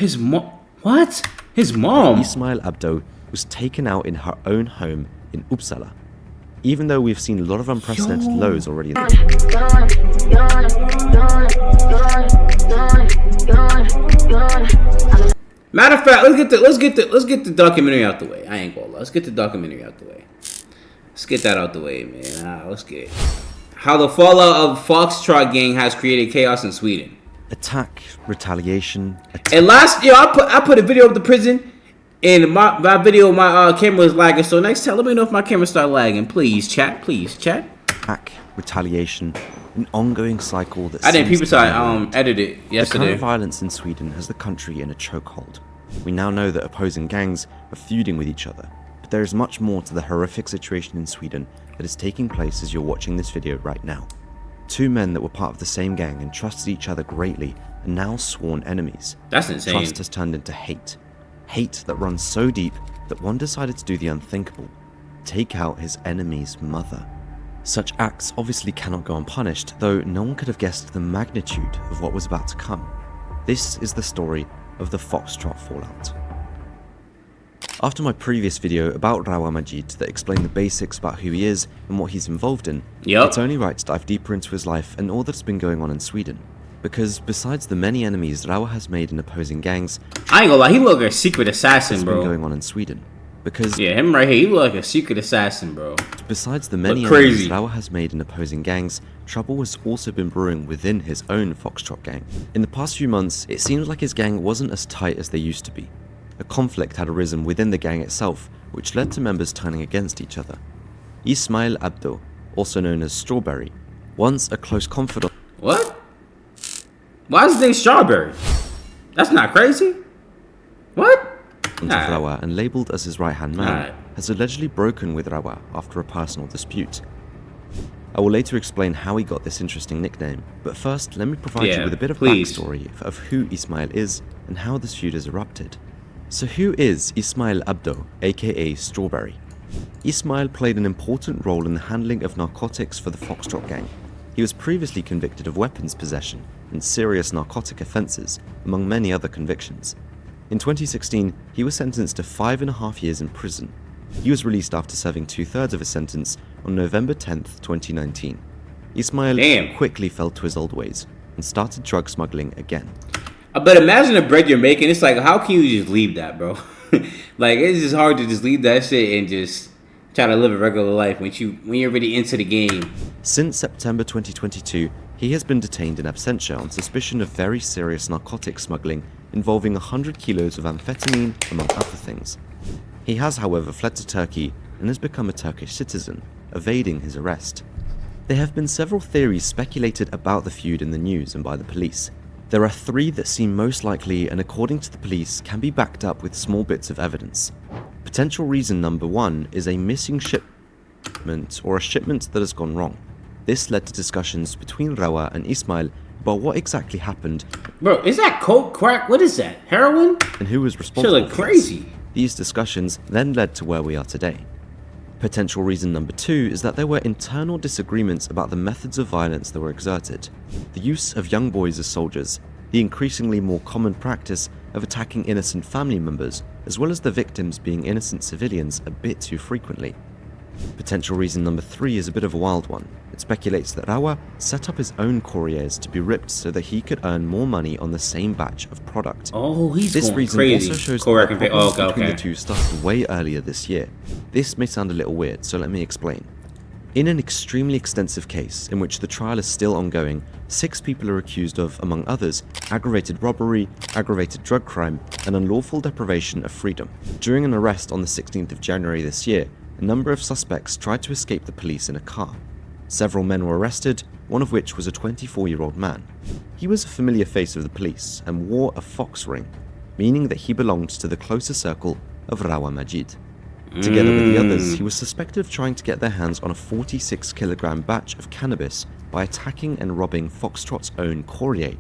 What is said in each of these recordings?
His mom? What? His mom? Ismail Abdo was taken out in her own home in Uppsala. Even though we've seen a lot of unprecedented lows already. Matter of fact, let's get the documentary out the way. I ain't gonna lie. Let's get the documentary out the way. Let's get that out the way, man. Let's get how the fallout of Foxtrot gang has created chaos in Sweden. Attack, retaliation. And last, I put a video of the prison, and my camera was lagging. So next time, let me know if my camera start lagging, please, chat. Attack, retaliation, an ongoing cycle that. I didn't. People saw edited yesterday. The current violence in Sweden has the country in a chokehold. We now know that opposing gangs are feuding with each other, but there is much more to the horrific situation in Sweden that is taking place as you're watching this video right now. Two men that were part of the same gang and trusted each other greatly are now sworn enemies. That's insane. Trust has turned into hate. Hate that runs so deep that one decided to do the unthinkable. Take out his enemy's mother. Such acts obviously cannot go unpunished, though no one could have guessed the magnitude of what was about to come. This is the story of the Foxtrot fallout. After my previous video about Rawa Majid that explained the basics about who he is and what he's involved in, it's only right to dive deeper into his life and all that's been going on in Sweden. Because besides the many enemies Rawa has made in opposing gangs, I ain't gonna lie, he look like a secret assassin, bro. Been going on in Sweden. Because him right here, he look like a secret assassin, bro. Besides the many enemies Rawa has made in opposing gangs, trouble has also been brewing within his own Foxtrot gang. In the past few months, it seems like his gang wasn't as tight as they used to be. A conflict had arisen within the gang itself, which led to members turning against each other. Ismail Abdo, also known as Strawberry, once a close confidant. What? Why is his name Strawberry? That's not crazy. What? Rawa and labelled as his right-hand man, has allegedly broken with Rawa after a personal dispute. I will later explain how he got this interesting nickname, but first let me provide you with a bit of backstory of who Ismail is and how this feud has erupted. So who is Ismail Abdo, aka Strawberry? Ismail played an important role in the handling of narcotics for the Foxtrot gang. He was previously convicted of weapons possession and serious narcotic offences, among many other convictions. In 2016, he was sentenced to 5.5 years in prison. He was released after serving 2/3 of his sentence on November 10th, 2019. Ismail quickly fell to his old ways and started drug smuggling again. But imagine the bread you're making. It's like, how can you just leave that, bro? Like, it's just hard to just leave that shit and just try to live a regular life when you're really into the game. Since September 2022, he has been detained in absentia on suspicion of very serious narcotic smuggling involving 100 kilos of amphetamine, among other things. He has, however, fled to Turkey and has become a Turkish citizen, evading his arrest. There have been several theories speculated about the feud in the news and by the police. There are three that seem most likely and, according to the police, can be backed up with small bits of evidence. Potential reason number one is a missing shipment or a shipment that has gone wrong. This led to discussions between Rawa and Ismail about what exactly happened. Bro, is that coke, crack? What is that? Heroin? And who was responsible for this. Crazy. These discussions then led to where we are today. Potential reason number two is that there were internal disagreements about the methods of violence that were exerted. The use of young boys as soldiers, the increasingly more common practice of attacking innocent family members, as well as the victims being innocent civilians a bit too frequently. Potential reason number three is a bit of a wild one. It speculates that Rawa set up his own couriers to be ripped so that he could earn more money on the same batch of product. Oh, he's this going reason crazy. Also shows that the problems between the two started way earlier this year. This may sound a little weird, so let me explain. In an extremely extensive case, in which the trial is still ongoing, 6 people are accused of, among others, aggravated robbery, aggravated drug crime, and unlawful deprivation of freedom. During an arrest on the 16th of January this year, a number of suspects tried to escape the police in a car. Several men were arrested, one of which was a 24-year-old man. He was a familiar face of the police and wore a fox ring, meaning that he belonged to the closer circle of Rawa Majid. Together with the others, he was suspected of trying to get their hands on a 46-kilogram batch of cannabis by attacking and robbing Foxtrot's own courier.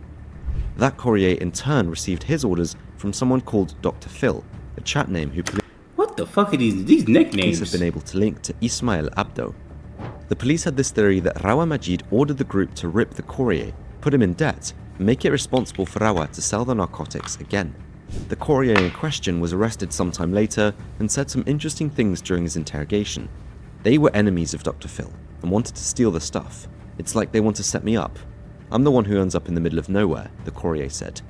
That courier in turn received his orders from someone called Dr. Phil, a chat name who what the fuck are these nicknames have been able to link to Ismail Abdo. The police had this theory that Rawa Majid ordered the group to rip the courier, put him in debt, and make it responsible for Rawa to sell the narcotics again. The courier in question was arrested sometime later and said some interesting things during his interrogation. They were enemies of Dr. Phil and wanted to steal the stuff. It's like they want to set me up. I'm the one who ends up in the middle of nowhere, the courier said.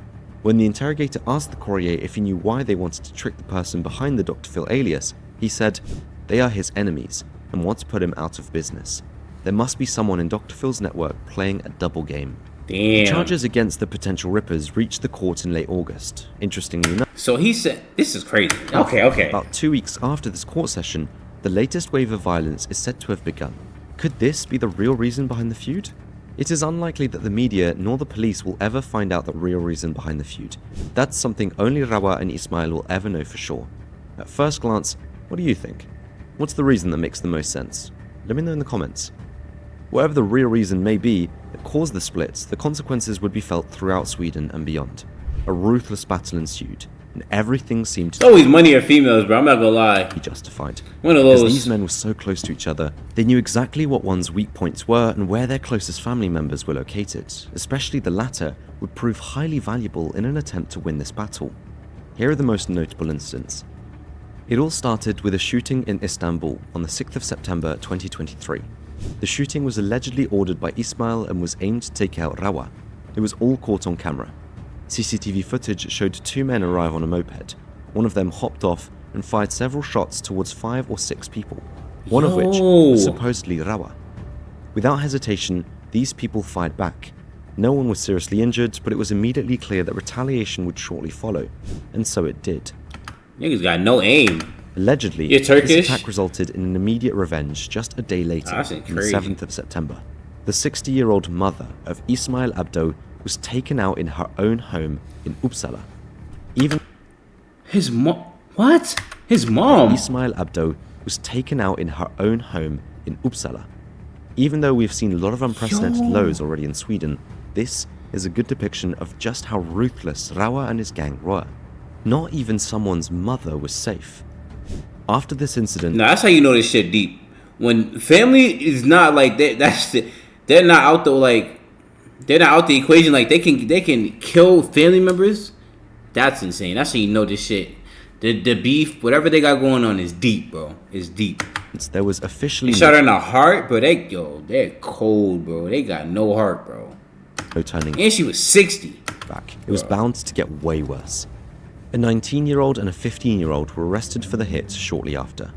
When the interrogator asked the courier if he knew why they wanted to trick the person behind the Dr. Phil alias, he said, they are his enemies and want to put him out of business. There must be someone in Dr. Phil's network playing a double game. Damn. The charges against the potential rippers reached the court in late August. Interestingly enough, So he said, this is crazy. Okay. about 2 weeks after this court session, the latest wave of violence is said to have begun. Could this be the real reason behind the feud? It is unlikely that the media nor the police will ever find out the real reason behind the feud. That's something only Rawa and Ismail will ever know for sure. At first glance, what do you think? What's the reason that makes the most sense? Let me know in the comments. Whatever the real reason may be that caused the splits, the consequences would be felt throughout Sweden and beyond. A ruthless battle ensued, and everything seemed It's always money or females, bro. I'm not gonna lie. be justified. One of Because those. these men were so close to each other, they knew exactly what one's weak points were and where their closest family members were located. Especially the latter would prove highly valuable in an attempt to win this battle. Here are the most notable incidents. It all started with a shooting in Istanbul on the 6th of September 2023. The shooting was allegedly ordered by Ismail and was aimed to take out Rawa. It was all caught on camera. CCTV footage showed 2 men arrive on a moped. One of them hopped off and fired several shots towards 5 or 6 people, one of which was supposedly Rawa. Without hesitation, these people fired back. No one was seriously injured, but it was immediately clear that retaliation would shortly follow, and so it did. Niggas got no aim. Allegedly, You're Turkish? this attack resulted in an immediate revenge just a day later, That's on the crazy. 7th of September. The 60-year-old mother of Ismail Abdo was taken out in her own home in Uppsala. His mom. What? His mom. Ismail Abdo was taken out in her own home in Uppsala. Even though we've seen a lot of unprecedented lows already in Sweden, this is a good depiction of just how ruthless Rawa and his gang were. Not even someone's mother was safe. After this incident, Nah, that's how you know this shit deep. When family is not like that, they're not out the they're not out the equation. Like they can kill family members. That's insane. That's how you know this shit. The beef, whatever they got going on, is deep, bro. It's deep. there was officially They shot her in the heart, bro. They're cold, bro. They got no heart, bro. no turning And she was 60. back. It was bound to get way worse. A 19-year-old and a 15-year-old were arrested for the hit shortly after.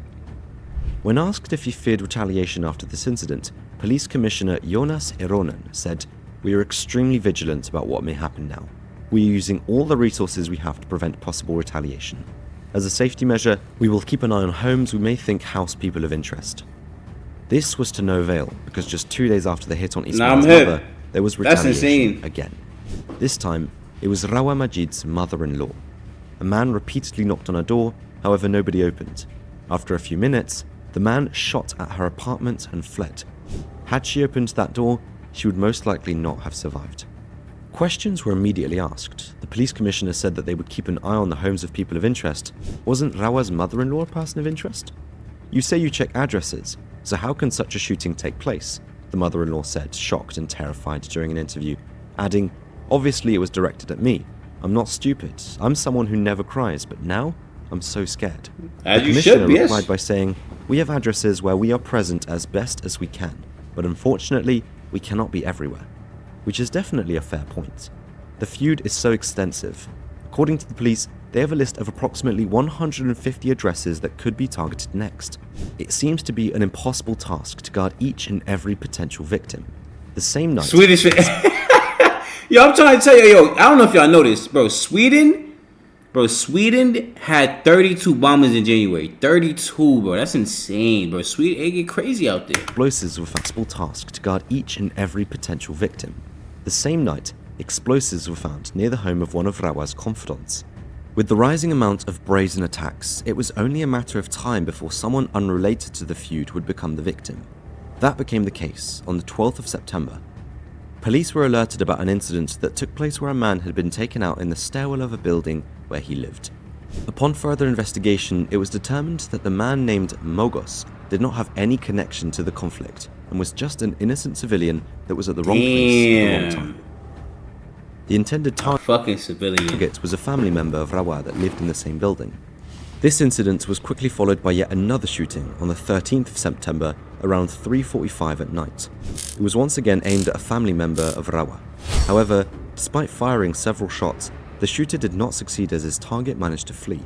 When asked if he feared retaliation after this incident, Police Commissioner Jonas Eronen said, "We are extremely vigilant about what may happen now. We are using all the resources we have to prevent possible retaliation. As a safety measure, we will keep an eye on homes we may think house people of interest." This was to no avail, because just 2 days after the hit on Ismail's mother, there was That's retaliation insane. again. This time, it was Rawa Majid's mother-in-law. A man repeatedly knocked on her door, however nobody opened. After a few minutes, the man shot at her apartment and fled. Had she opened that door, she would most likely not have survived. Questions were immediately asked. The police commissioner said that they would keep an eye on the homes of people of interest. Wasn't Rawa's mother-in-law a person of interest? You say you check addresses, so how can such a shooting take place? The mother-in-law said, shocked and terrified during an interview, adding, "Obviously it was directed at me. I'm not stupid. I'm someone who never cries, but now I'm so scared." As The you commissioner should be, yes. replied by saying, "We have addresses where we are present as best as we can, but unfortunately, we cannot be everywhere." Which is definitely a fair point. The feud is so extensive. According to the police, they have a list of approximately 150 addresses that could be targeted next. It seems to be an impossible task to guard each and every potential victim. The same night, Swedish. Yo, I'm trying to tell you, yo, I don't know if y'all know this, bro. Sweden had 32 bombings in January. 32, bro. That's insane, bro. Sweden, it get crazy out there. explosives were a impossible task to guard each and every potential victim. The same night, explosives were found near the home of one of Rawa's confidants. With the rising amount of brazen attacks, it was only a matter of time before someone unrelated to the feud would become the victim. That became the case on the 12th of September. Police were alerted about an incident that took place where a man had been taken out in the stairwell of a building where he lived. Upon further investigation, it was determined that the man named Mogos did not have any connection to the conflict and was just an innocent civilian that was at the wrong place at the wrong time. The intended fucking civilian. target was a family member of Rawa that lived in the same building. This incident was quickly followed by yet another shooting on the 13th of September around 3:45 at night. It was once again aimed at a family member of Rawa. However, despite firing several shots, the shooter did not succeed as his target managed to flee.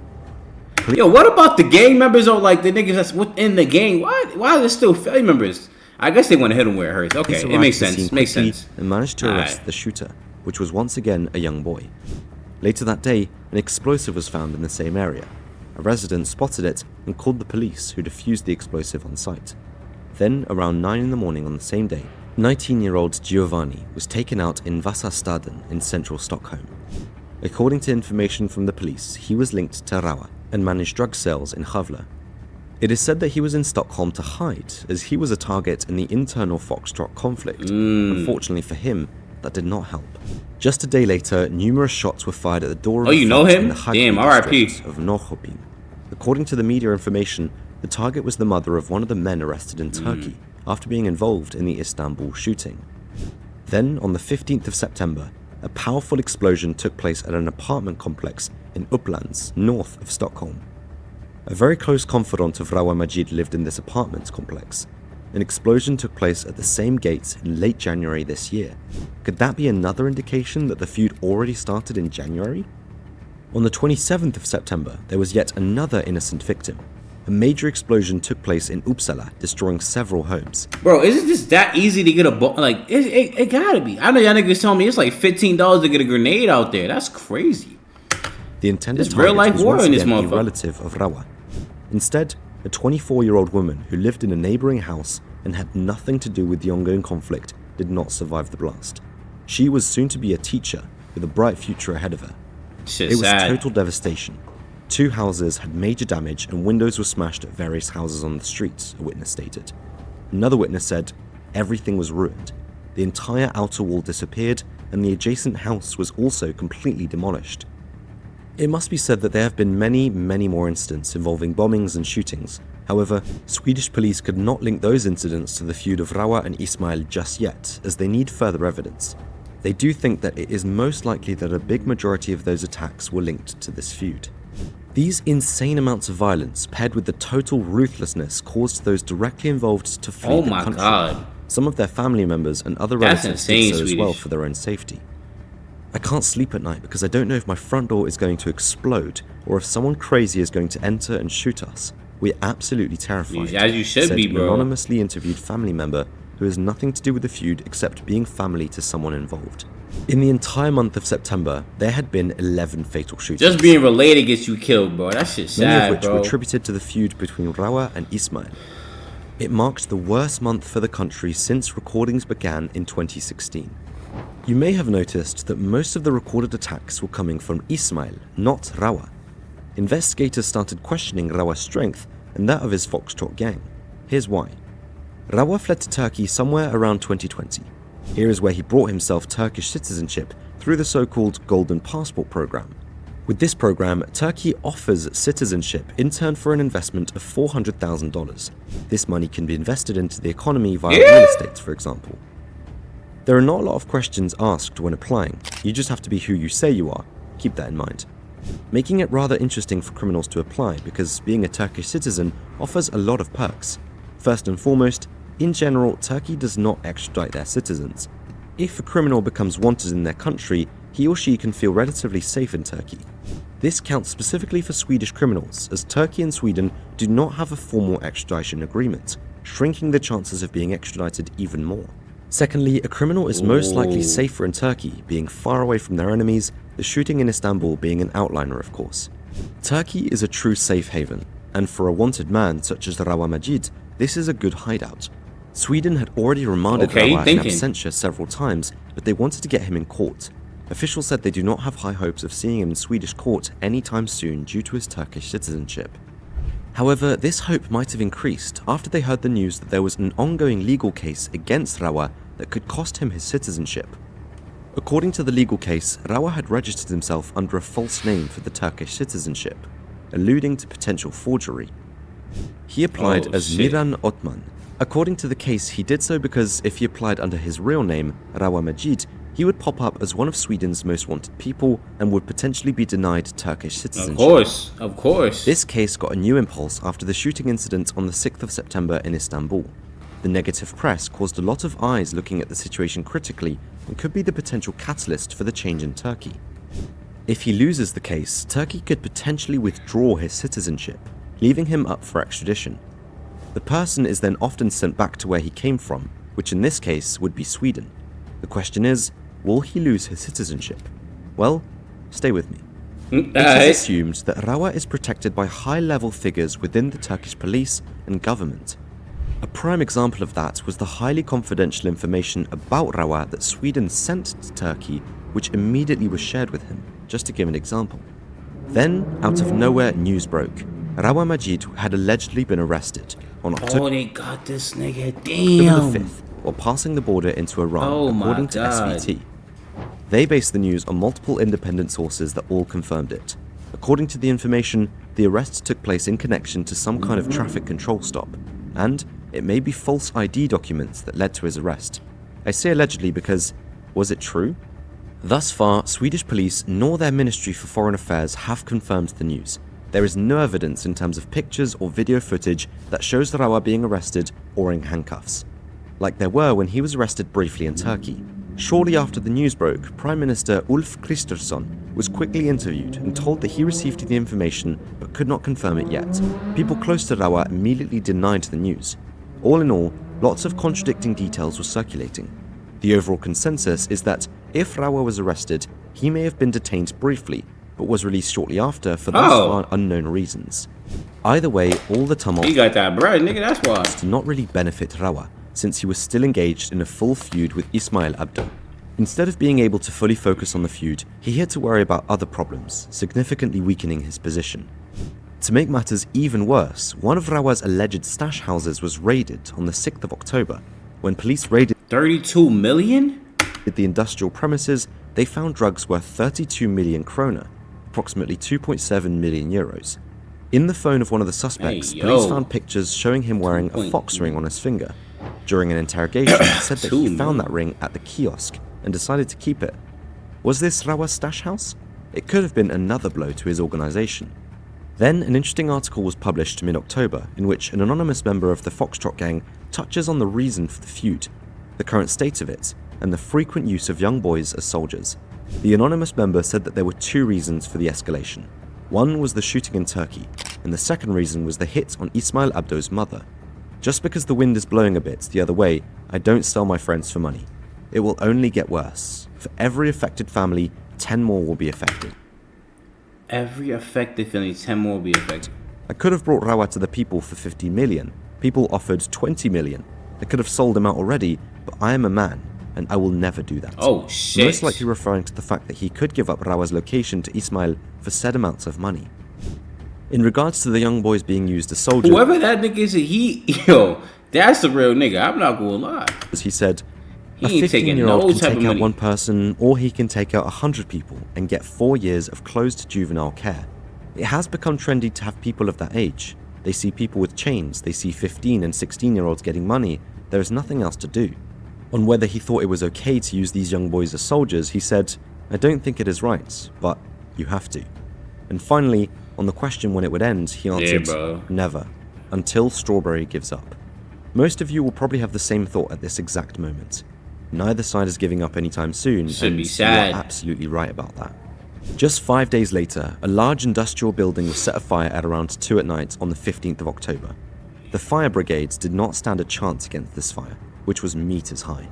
Yo, what about the gang members or like the niggas that's within the gang? Why are there still family members? I guess they want to hit him where it hurts. Okay, it makes sense. Makes sense. And managed to arrest the shooter, which was once again a young boy. Later that day, an explosive was found in the same area. A resident spotted it and called the police, who defused the explosive on site. Then, around 9 in the morning on the same day, 19-year-old Giovanni was taken out in Vasastaden in central Stockholm. According to information from the police, he was linked to Rawa and managed drug sales in Gävle. It is said that he was in Stockholm to hide, as he was a target in the internal Foxtrot conflict. Unfortunately for him, that did not help. Just a day later, numerous shots were fired at the door of you know him? in the Damn, R.I.P. of Norrköping. According to the media information, the target was the mother of one of the men arrested in Turkey after being involved in the Istanbul shooting. Then, on the 15th of September, a powerful explosion took place at an apartment complex in Upplands, north of Stockholm. A very close confidant of Rawa Majid lived in this apartment complex. An explosion took place at the same gates in late January this year. Could that be another indication that the feud already started in January? On the 27th of September, there was yet another innocent victim. A major explosion took place in Uppsala, destroying several homes. Bro, is it just that easy to get a like? It gotta be. I know y'all niggas telling me it's like $15 to get a grenade out there. That's crazy. The intended It's real life was war once in this again a motherfucker. relative of Rawa. Instead, a 24-year-old woman who lived in a neighboring house and had nothing to do with the ongoing conflict did not survive the blast. She was soon to be a teacher with a bright future ahead of her. Shit, It was sad. total devastation. 2 houses had major damage and windows were smashed at various houses on the streets, a witness stated. Another witness said, everything was ruined. The entire outer wall disappeared and the adjacent house was also completely demolished. It must be said that there have been many more incidents involving bombings and shootings. However, Swedish police could not link those incidents to the feud of Rawa and Ismail just yet, as they need further evidence. They do think that it is most likely that a big majority of those attacks were linked to this feud. These insane amounts of violence, paired with the total ruthlessness, caused those directly involved to flee the country. God. Some of their family members and other That's relatives insane, did so as well Swedish. for their own safety. I can't sleep at night because I don't know if my front door is going to explode or if someone crazy is going to enter and shoot us. We're absolutely terrified. As you should said be, an bro. anonymously interviewed family member who has nothing to do with the feud except being family to someone involved. In the entire month of September, there had been 11 fatal shootings. Just being related gets you killed, bro. That shit's sad, many of which bro. were attributed to the feud between Rawa and Ismail. It marked the worst month for the country since recordings began in 2016. You may have noticed that most of the recorded attacks were coming from Ismail, not Rawa. Investigators started questioning Rawa's strength and that of his Foxtrot gang. Here's why. Rawa fled to Turkey somewhere around 2020. Here is where he brought himself Turkish citizenship through the so-called Golden Passport program. With this program, Turkey offers citizenship in turn for an investment of $400,000. This money can be invested into the economy via real estate, for example. There are not a lot of questions asked when applying. You just have to be who you say you are. Keep that in mind. Making it rather interesting for criminals to apply because being a Turkish citizen offers a lot of perks. First and foremost, in general, Turkey does not extradite their citizens. If a criminal becomes wanted in their country, he or she can feel relatively safe in Turkey. This counts specifically for Swedish criminals, as Turkey and Sweden do not have a formal extradition agreement, shrinking the chances of being extradited even more. Secondly, a criminal is most likely safer in Turkey, being far away from their enemies, the shooting in Istanbul being an outliner, of course. Turkey is a true safe haven, and for a wanted man such as Rawa Majid, this is a good hideout. Sweden had already remanded Rawa in absentia several times, but they wanted to get him in court. Officials said they do not have high hopes of seeing him in Swedish court anytime soon due to his Turkish citizenship. However, this hope might have increased after they heard the news that there was an ongoing legal case against Rawa that could cost him his citizenship. According to the legal case, Rawa had registered himself under a false name for the Turkish citizenship, alluding to potential forgery. He applied as Miran Otman. According to the case, he did so because if he applied under his real name, Rawa Majid, he would pop up as one of Sweden's most wanted people and would potentially be denied Turkish citizenship. Of course. This case got a new impulse after the shooting incident on the 6th of September in Istanbul. The negative press caused a lot of eyes looking at the situation critically and could be the potential catalyst for the change in Turkey. If he loses the case, Turkey could potentially withdraw his citizenship, leaving him up for extradition. The person is then often sent back to where he came from, which in this case would be Sweden. The question is, will he lose his citizenship? Well, stay with me. It is assumed that Rawa is protected by high-level figures within the Turkish police and government. A prime example of that was the highly confidential information about Rawa that Sweden sent to Turkey, which immediately was shared with him, just to give an example. Then, out of nowhere, news broke. Rawa Majid had allegedly been arrested on October Oh, they got this nigga. Damn. the 5th while passing the border into Iran, according to SVT. They based the news on multiple independent sources that all confirmed it. According to the information, the arrest took place in connection to some kind of traffic control stop, and it may be false ID documents that led to his arrest. I say allegedly because, was it true? Thus far, Swedish police nor their Ministry for Foreign Affairs have confirmed the news. There is no evidence in terms of pictures or video footage that shows Rawa being arrested or in handcuffs, like there were when he was arrested briefly in Turkey. Shortly after the news broke, Prime Minister Ulf Kristersson was quickly interviewed and told that he received the information but could not confirm it yet. People close to Rawa immediately denied the news. All in all, lots of contradicting details were circulating. The overall consensus is that if Rawa was arrested, he may have been detained briefly, but was released shortly after for thus far unknown reasons. Either way, all the tumult He got that bread, nigga, that's why. did not really benefit Rawa, since he was still engaged in a full feud with Ismail Abdo. Instead of being able to fully focus on the feud, he had to worry about other problems, significantly weakening his position. To make matters even worse, one of Rawa's alleged stash houses was raided on the 6th of October. When police raided 32 million? the industrial premises, they found drugs worth 32 million kroner, approximately 2.7 million euros. In the phone of one of the suspects, police found pictures showing him wearing a fox ring on his finger. During an interrogation, he said that he found that ring at the kiosk and decided to keep it. Was this Rawa's stash house? It could have been another blow to his organization. Then an interesting article was published mid-October in which an anonymous member of the Foxtrot gang touches on the reason for the feud, the current state of it, and the frequent use of young boys as soldiers. The anonymous member said that there were two reasons for the escalation. One was the shooting in Turkey, and the second reason was the hit on Ismail Abdo's mother. Just because the wind is blowing a bit the other way, I don't sell my friends for money. It will only get worse. For every affected family, 10 more will be affected. Every affected family, 10 more will be affected. I could have brought Rawa to the people for 50 million. People offered 20 million. I could have sold him out already, but I am a man, and I will never do that. Oh, shit. Most likely referring to the fact that he could give up Rawa's location to Ismail for said amounts of money. In regards to the young boys being used as soldiers, Whoever that nigga is, yo, that's the real nigga. I'm not gonna lie. as he said, He a ain't taking 15-year-old no can type take of out money. one person, or he can take out 100 people and get 4 years of closed juvenile care. It has become trendy to have people of that age. They see people with chains, they see 15 and 16-year-olds getting money. There is nothing else to do. On whether he thought it was okay to use these young boys as soldiers, he said, I don't think it is right, but you have to. And finally, on the question when it would end, he answered, never, until Strawberry gives up. Most of you will probably have the same thought at this exact moment. Neither side is giving up anytime soon, Should and be sad. you are absolutely right about that. Just 5 days later, a large industrial building was set afire at around 2 at night on the 15th of October. The fire brigades did not stand a chance against this fire, which was meters high.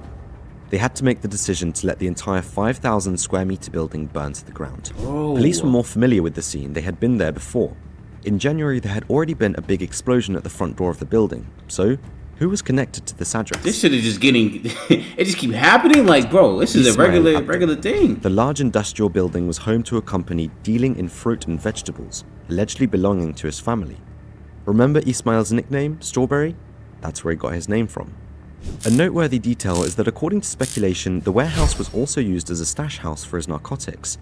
They had to make the decision to let the entire 5,000 square meter building burn to the ground. Police were more familiar with the scene, they had been there before. In January, there had already been a big explosion at the front door of the building, so who was connected to this address? This shit is just getting, it just keep happening. Like, bro, this is a regular thing. The large industrial building was home to a company dealing in fruit and vegetables, allegedly belonging to his family. Remember Ismail's nickname, Strawberry? That's where he got his name from. A noteworthy detail is that according to speculation, the warehouse was also used as a stash house for his narcotics.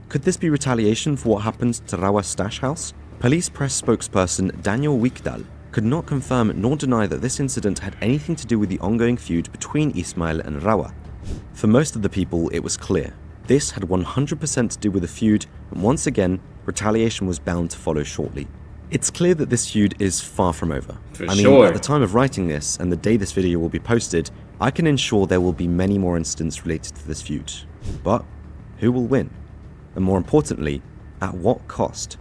Could this be retaliation for what happened to Rawa's stash house? Police press spokesperson Daniel Wikdal could not confirm nor deny that this incident had anything to do with the ongoing feud between Ismail and Rawa. For most of the people, it was clear. This had 100% to do with the feud, and once again, retaliation was bound to follow shortly. It's clear that this feud is far from over. I mean, at the time of writing this, and the day this video will be posted, I can ensure there will be many more incidents related to this feud. But, who will win? And more importantly, at what cost?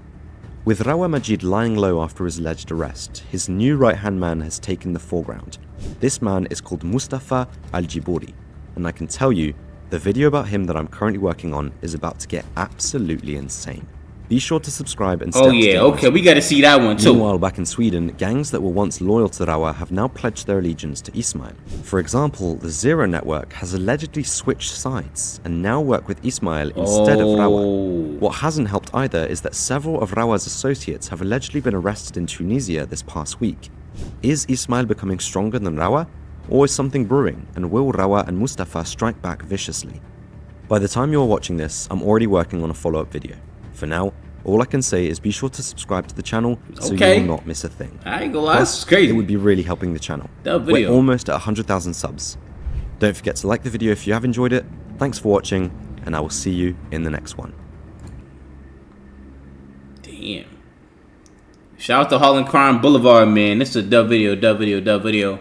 With Rawa Majid lying low after his alleged arrest, his new right-hand man has taken the foreground. This man is called Mustafa Al-Jibouri, and I can tell you, the video about him that I'm currently working on is about to get absolutely insane. Be sure to subscribe and stay up to date. Okay, we gotta see that one too. Meanwhile, back in Sweden, gangs that were once loyal to Rawa have now pledged their allegiance to Ismail. For example, the Zero Network has allegedly switched sides and now work with Ismail instead of Rawa. What hasn't helped either is that several of Rawa's associates have allegedly been arrested in Tunisia this past week. Is Ismail becoming stronger than Rawa? Or is something brewing, and will Rawa and Mustafa strike back viciously? By the time you're watching this, I'm already working on a follow-up video. For now, all I can say is be sure to subscribe to the channel so you will not miss a thing. I ain't gonna lie, that's crazy. It would be really helping the channel. We're almost at 100,000 subs. Don't forget to like the video if you have enjoyed it. Thanks for watching, and I will see you in the next one. Damn. Shout out to Holland Crime Boulevard, man. This is a dub video.